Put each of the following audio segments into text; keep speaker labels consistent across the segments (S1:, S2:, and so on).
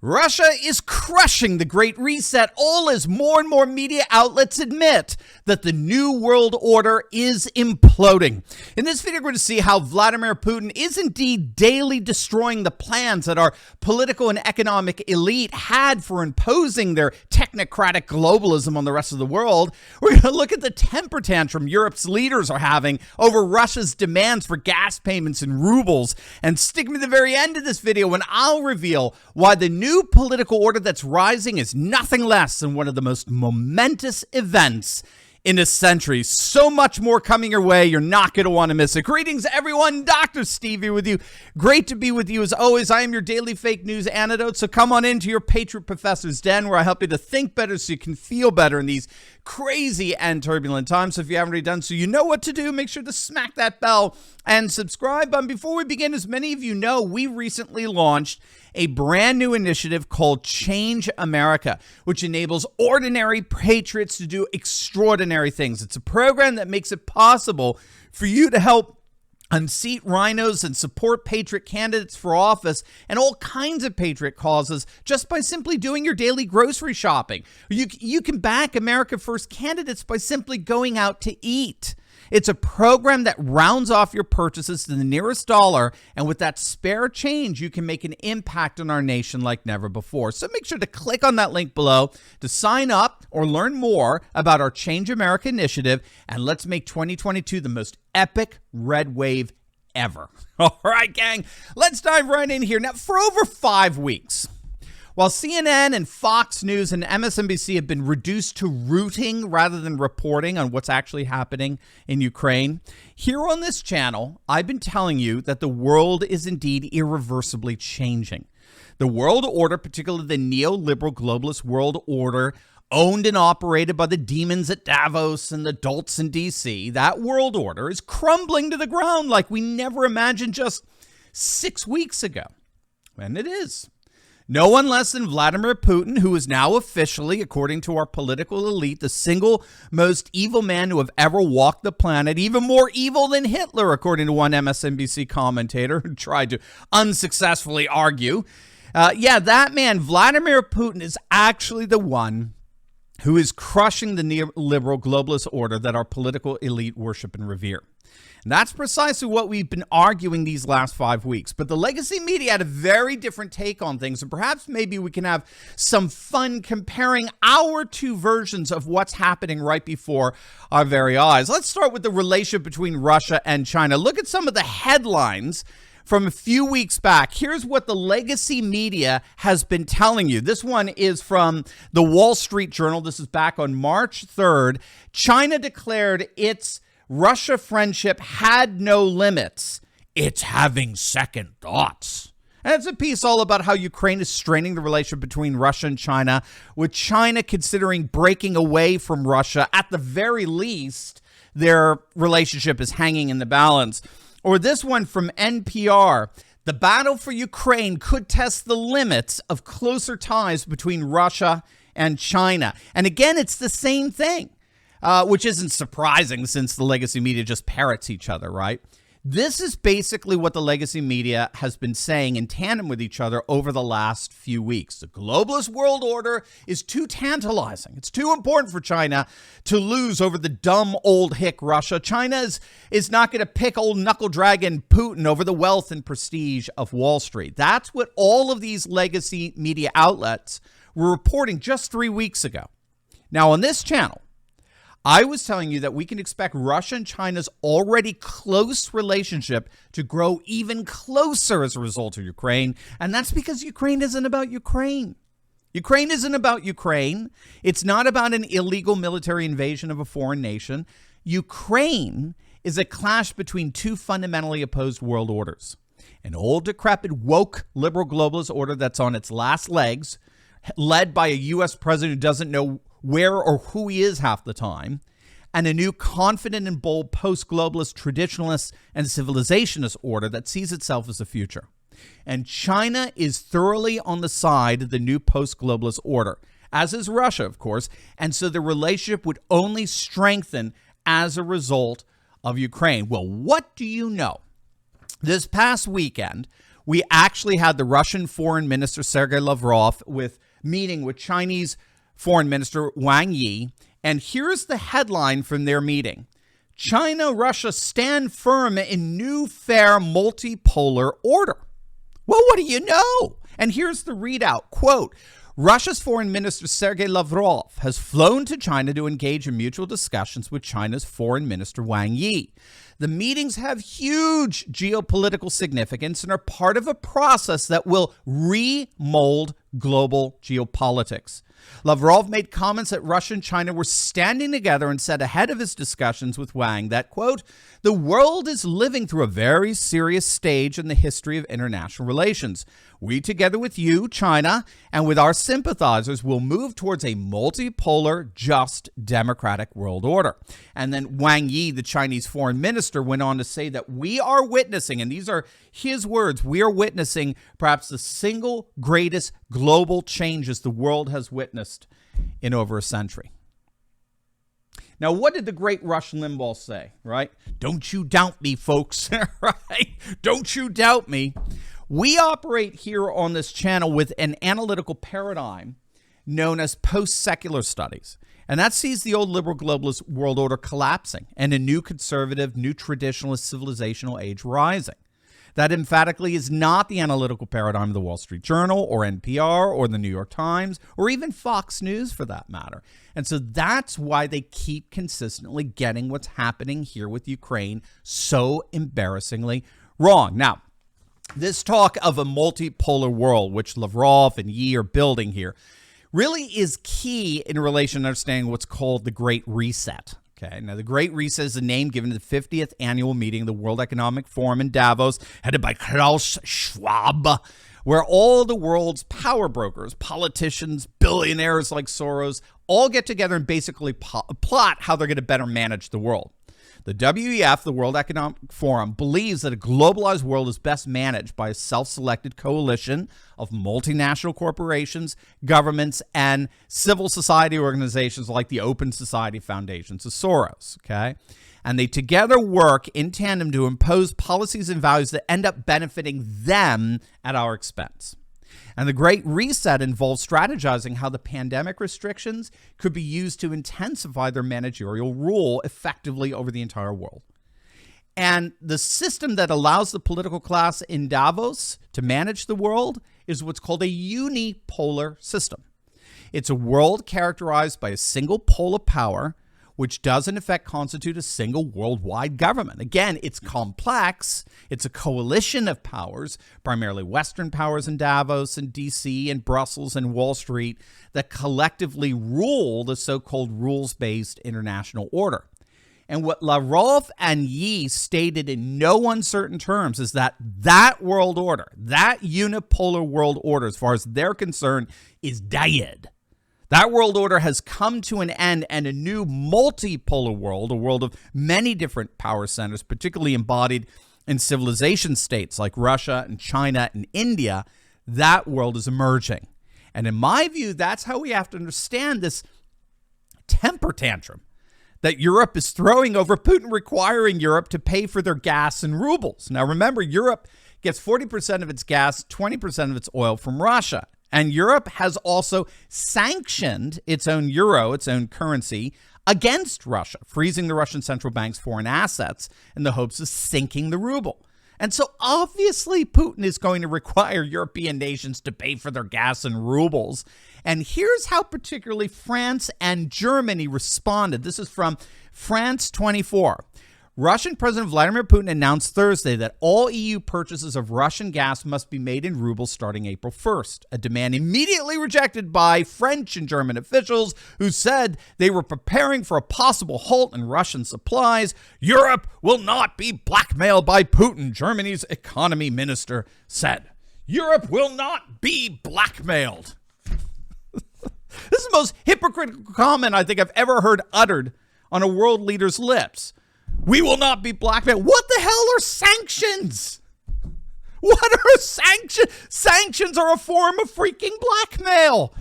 S1: Russia is crushing the Great Reset, all as more and more media outlets admit that the New World Order is imploding. In this video, we're going to see how Vladimir Putin is indeed daily destroying the plans that our political and economic elite had for imposing their technocratic globalism on the rest of the world. We're going to look at the temper tantrum Europe's leaders are having over Russia's demands for gas payments in rubles. And stick me to the very end of this video when I'll reveal why the new political order that's rising is nothing less than one of the most momentous events in a century. So much more coming your way. You're not going to want to miss it. Greetings, everyone. Dr. Steve here with you. Great to be with you as always. I am your daily fake news antidote. So come on into your Patriot Professor's Den where I help you to think better so you can feel better in these crazy and turbulent times. So if you haven't already done so, you know what to do. Make sure to smack that bell and subscribe. Before we begin, as many of you know, we recently launched a brand new initiative called Change America, which enables ordinary patriots to do extraordinary things. It's a program that makes it possible for you to help unseat rhinos and support patriot candidates for office and all kinds of patriot causes just by simply doing your daily grocery shopping. You can back America First candidates by simply going out to eat. It's a program that rounds off your purchases to the nearest dollar, and with that spare change, you can make an impact on our nation like never before. So make sure to click on that link below to sign up or learn more about our Change America initiative, and let's make 2022 the most epic red wave ever. All right, gang, let's dive right in here. Now, for over 5 weeks, while CNN and Fox News and MSNBC have been reduced to rooting rather than reporting on what's actually happening in Ukraine, here on this channel, I've been telling you that the world is indeed irreversibly changing. The world order, particularly the neoliberal globalist world order, owned and operated by the demons at Davos and the dolts in DC, that world order is crumbling to the ground like we never imagined just 6 weeks ago. And it is. No one less than Vladimir Putin, who is now officially, according to our political elite, the single most evil man to have ever walked the planet, even more evil than Hitler, according to one MSNBC commentator who tried to unsuccessfully argue. That man, Vladimir Putin, is actually the one who is crushing the neoliberal globalist order that our political elite worship and revere. And that's precisely what we've been arguing these last 5 weeks. But the legacy media had a very different take on things, and perhaps maybe we can have some fun comparing our two versions of what's happening right before our very eyes. Let's start with the relationship between Russia and China. Look at some of the headlines from a few weeks back. Here's what the legacy media has been telling you. This one is from the Wall Street Journal. This is back on March 3rd. China declared its Russia friendship had no limits. It's having second thoughts. And it's a piece all about how Ukraine is straining the relationship between Russia and China, with China considering breaking away from Russia. At the very least, their relationship is hanging in the balance. Or this one from NPR. The battle for Ukraine could test the limits of closer ties between Russia and China. And again, it's the same thing. Which isn't surprising since the legacy media just parrots each other, right? This is basically what the legacy media has been saying in tandem with each other over the last few weeks. The globalist world order is too tantalizing. It's too important for China to lose over the dumb old hick Russia. China is not going to pick old knuckle dragon Putin over the wealth and prestige of Wall Street. That's what all of these legacy media outlets were reporting just 3 weeks ago. Now, on this channel, I was telling you that we can expect Russia and China's already close relationship to grow even closer as a result of Ukraine. And that's because Ukraine isn't about Ukraine. Ukraine isn't about Ukraine. It's not about an illegal military invasion of a foreign nation. Ukraine is a clash between two fundamentally opposed world orders. An old, decrepit, woke, liberal globalist order that's on its last legs, led by a U.S. president who doesn't know where or who he is half the time, and a new confident and bold post-globalist traditionalist and civilizationist order that sees itself as the future. And China is thoroughly on the side of the new post-globalist order, as is Russia, of course, and so the relationship would only strengthen as a result of Ukraine. Well, what do you know? This past weekend, we actually had the Russian Foreign Minister Sergei Lavrov meeting with Chinese Foreign Minister Wang Yi. And here's the headline from their meeting. China, Russia stand firm in new fair multipolar order. Well, what do you know? And here's the readout. Quote, Russia's Foreign Minister Sergei Lavrov has flown to China to engage in mutual discussions with China's Foreign Minister Wang Yi. The meetings have huge geopolitical significance and are part of a process that will remold global geopolitics. Lavrov made comments that Russia and China were standing together and said ahead of his discussions with Wang that, quote, the world is living through a very serious stage in the history of international relations. We, together with you, China, and with our sympathizers, will move towards a multipolar, just, democratic world order. And then Wang Yi, the Chinese foreign minister, went on to say that we are witnessing, and these are his words, we are witnessing perhaps the single greatest global changes the world has witnessed in over a century. Now, what did the great Rush Limbaugh say, right? Don't you doubt me, folks, right? Don't you doubt me. We operate here on this channel with an analytical paradigm known as post-secular studies. And that sees the old liberal globalist world order collapsing and a new conservative, new traditionalist civilizational age rising. That emphatically is not the analytical paradigm of the Wall Street Journal or NPR or the New York Times or even Fox News for that matter. And so that's why they keep consistently getting what's happening here with Ukraine so embarrassingly wrong. Now, this talk of a multipolar world, which Lavrov and Yi are building here, really is key in relation to understanding what's called the Great Reset. Okay, now the Great Reset is a name given to the 50th annual meeting of the World Economic Forum in Davos, headed by Klaus Schwab, where all the world's power brokers, politicians, billionaires like Soros, all get together and basically plot how they're going to better manage the world. The WEF, the World Economic Forum, believes that a globalized world is best managed by a self-selected coalition of multinational corporations, governments, and civil society organizations like the Open Society Foundations of Soros, okay? And they together work in tandem to impose policies and values that end up benefiting them at our expense. And the Great Reset involves strategizing how the pandemic restrictions could be used to intensify their managerial rule effectively over the entire world. And the system that allows the political class in Davos to manage the world is what's called a unipolar system. It's a world characterized by a single pole of power, which does in effect constitute a single worldwide government. Again, it's complex. It's a coalition of powers, primarily Western powers in Davos and DC and Brussels and Wall Street, that collectively rule the so-called rules-based international order. And what Lavrov and Yi stated in no uncertain terms is that that world order, that unipolar world order, as far as they're concerned, is dead. That world order has come to an end, and a new multipolar world, a world of many different power centers, particularly embodied in civilization states like Russia and China and India, that world is emerging. And in my view, that's how we have to understand this temper tantrum that Europe is throwing over Putin requiring Europe to pay for their gas in rubles. Now, remember, Europe gets 40% of its gas, 20% of its oil from Russia. And Europe has also sanctioned its own euro, its own currency, against Russia, freezing the Russian central bank's foreign assets in the hopes of sinking the ruble. And so obviously Putin is going to require European nations to pay for their gas in rubles. And here's how particularly France and Germany responded. This is from France 24. Russian President Vladimir Putin announced Thursday that all EU purchases of Russian gas must be made in rubles starting April 1st, a demand immediately rejected by French and German officials who said they were preparing for a possible halt in Russian supplies. Europe will not be blackmailed by Putin, Germany's economy minister said. Europe will not be blackmailed. This is the most hypocritical comment I think I've ever heard uttered on a world leader's lips. We will not be blackmailed. What the hell are sanctions? What are sanctions? Sanctions are a form of freaking blackmail.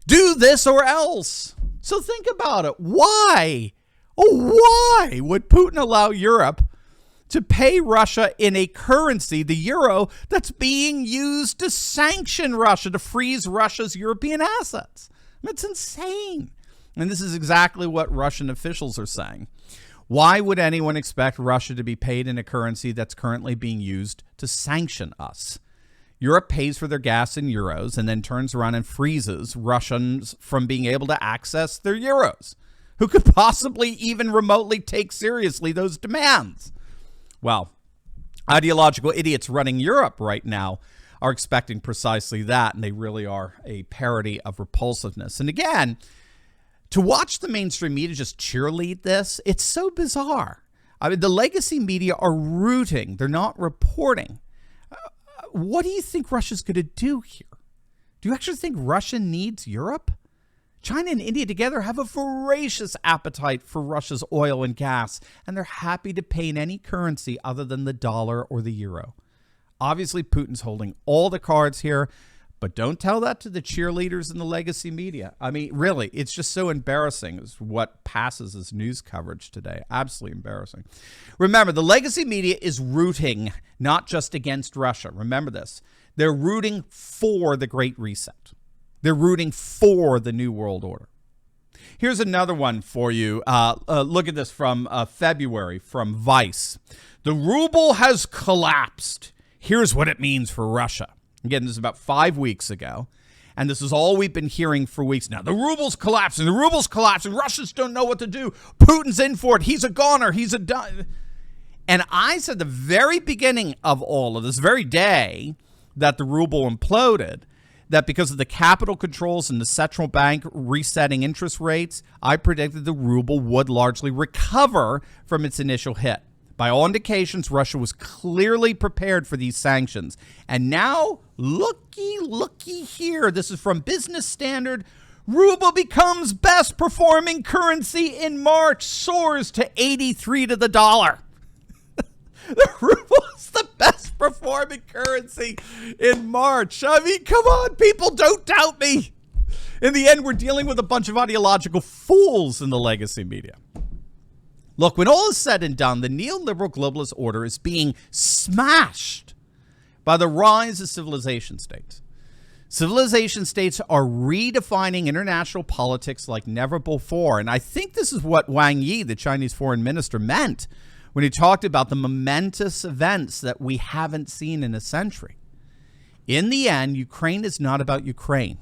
S1: Do this or else. So think about it. Why? Oh, why would Putin allow Europe to pay Russia in a currency, the euro, that's being used to sanction Russia, to freeze Russia's European assets. It's insane. And this is exactly what Russian officials are saying. Why would anyone expect Russia to be paid in a currency that's currently being used to sanction us? Europe pays for their gas in euros and then turns around and freezes Russians from being able to access their euros. Who could possibly even remotely take seriously those demands? Well, ideological idiots running Europe right now are expecting precisely that, and they really are a parody of repulsiveness. And again, to watch the mainstream media just cheerlead this, it's so bizarre. I mean, the legacy media are rooting. They're not reporting. What do you think Russia's going to do here? Do you actually think Russia needs Europe? China and India together have a voracious appetite for Russia's oil and gas, and they're happy to pay in any currency other than the dollar or the euro. Obviously, Putin's holding all the cards here, but don't tell that to the cheerleaders in the legacy media. I mean, really, it's just so embarrassing is what passes as news coverage today. Absolutely embarrassing. Remember, the legacy media is rooting not just against Russia. Remember this. They're rooting for the Great Reset. They're rooting for the New World Order. Here's another one for you. Look at this from February from Vice. The ruble has collapsed. Here's what it means for Russia. Again, this is about 5 weeks ago. And this is all we've been hearing for weeks now. The ruble's collapsing. The ruble's collapsing. Russians don't know what to do. Putin's in for it. He's a goner. He's a done. And I said the very beginning of all of this, very day that the ruble imploded, that because of the capital controls and the central bank resetting interest rates, I predicted the ruble would largely recover from its initial hit. By all indications, Russia was clearly prepared for these sanctions. And now, looky here. This is from Business Standard. Ruble becomes best performing currency in March, soars to 83 to the dollar. The ruble is the best performing currency in March. I mean, come on, people, don't doubt me. In the end, we're dealing with a bunch of ideological fools in the legacy media. Look, when all is said and done, the neoliberal globalist order is being smashed by the rise of civilization states. Civilization states are redefining international politics like never before. And I think this is what Wang Yi, the Chinese foreign minister, meant when he talked about the momentous events that we haven't seen in a century. In the end, Ukraine is not about Ukraine.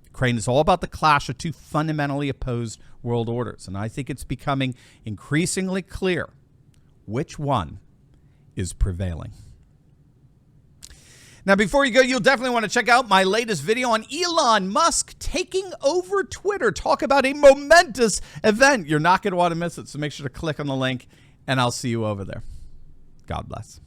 S1: Ukraine is all about the clash of two fundamentally opposed world orders. And I think it's becoming increasingly clear which one is prevailing. Now, before you go, you'll definitely want to check out my latest video on Elon Musk taking over Twitter. Talk about a momentous event. You're not going to want to miss it, so make sure to click on the link, and I'll see you over there. God bless.